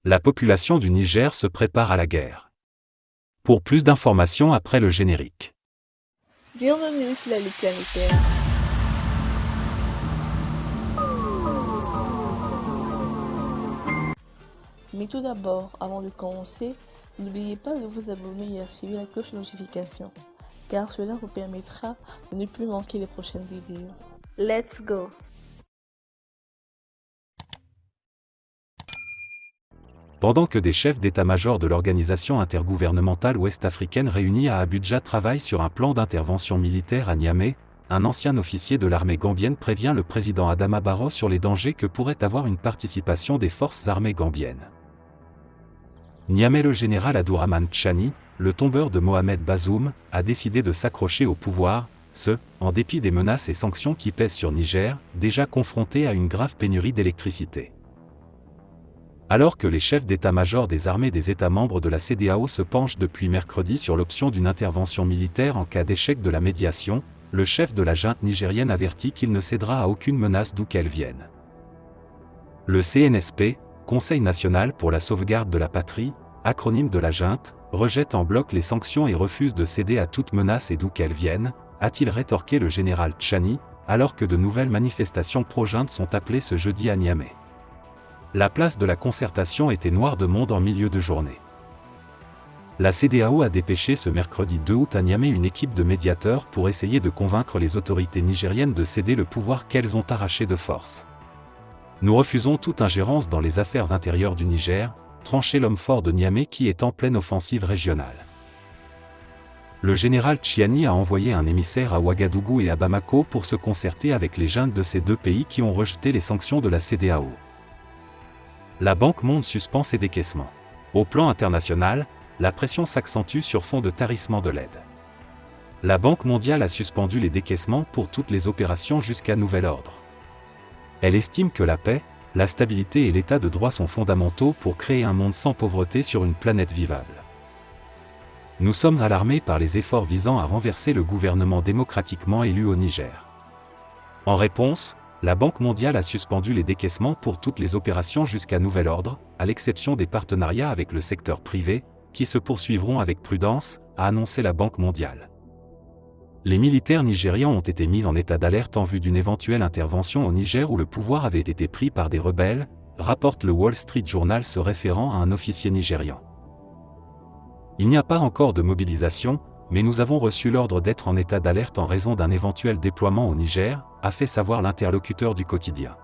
La population du Niger se prépare à la guerre. Pour plus d'informations après le générique. Bienvenue sur la Ligue planétaire. Mais tout d'abord, avant de commencer, n'oubliez pas de vous abonner et activer la cloche de notification, car cela vous permettra de ne plus manquer les prochaines vidéos. Let's go! Pendant que des chefs d'état-major de l'organisation intergouvernementale ouest-africaine réunis à Abuja travaillent sur un plan d'intervention militaire à Niamey, un ancien officier de l'armée gambienne prévient le président Adama Barrow sur les dangers que pourrait avoir une participation des forces armées gambiennes. Niamey, le général Abdourahmane Tchani, le tombeur de Mohamed Bazoum, a décidé de s'accrocher au pouvoir, en dépit des menaces et sanctions qui pèsent sur Niger, déjà confronté à une grave pénurie d'électricité. Alors que les chefs d'état-major des armées des États membres de la CEDEAO se penchent depuis mercredi sur l'option d'une intervention militaire en cas d'échec de la médiation, le chef de la junte nigérienne avertit qu'il ne cédera à aucune menace d'où qu'elle vienne. Le CNSP, Conseil national pour la sauvegarde de la patrie, acronyme de la junte, rejette en bloc les sanctions et refuse de céder à toute menace et d'où qu'elle vienne, a-t-il rétorqué le général Tchani, alors que de nouvelles manifestations pro-junte sont appelées ce jeudi à Niamey. La place de la concertation était noire de monde en milieu de journée. La CEDEAO a dépêché ce mercredi 2 août à Niamey une équipe de médiateurs pour essayer de convaincre les autorités nigériennes de céder le pouvoir qu'elles ont arraché de force. Nous refusons toute ingérence dans les affaires intérieures du Niger, tranché l'homme fort de Niamey qui est en pleine offensive régionale. Le général Tchiani a envoyé un émissaire à Ouagadougou et à Bamako pour se concerter avec les juntes de ces deux pays qui ont rejeté les sanctions de la CEDEAO. La Banque mondiale suspend ses décaissements. Au plan international, la pression s'accentue sur fond de tarissement de l'aide. La Banque mondiale a suspendu les décaissements pour toutes les opérations jusqu'à nouvel ordre. Elle estime que la paix, la stabilité et l'état de droit sont fondamentaux pour créer un monde sans pauvreté sur une planète vivable. Nous sommes alarmés par les efforts visant à renverser le gouvernement démocratiquement élu au Niger. En réponse, la Banque mondiale a suspendu les décaissements pour toutes les opérations jusqu'à nouvel ordre, à l'exception des partenariats avec le secteur privé, qui se poursuivront avec prudence, a annoncé la Banque mondiale. Les militaires nigérians ont été mis en état d'alerte en vue d'une éventuelle intervention au Niger où le pouvoir avait été pris par des rebelles, rapporte le Wall Street Journal se référant à un officier nigérian. Il n'y a pas encore de mobilisation, mais nous avons reçu l'ordre d'être en état d'alerte en raison d'un éventuel déploiement au Niger, a fait savoir l'interlocuteur du quotidien.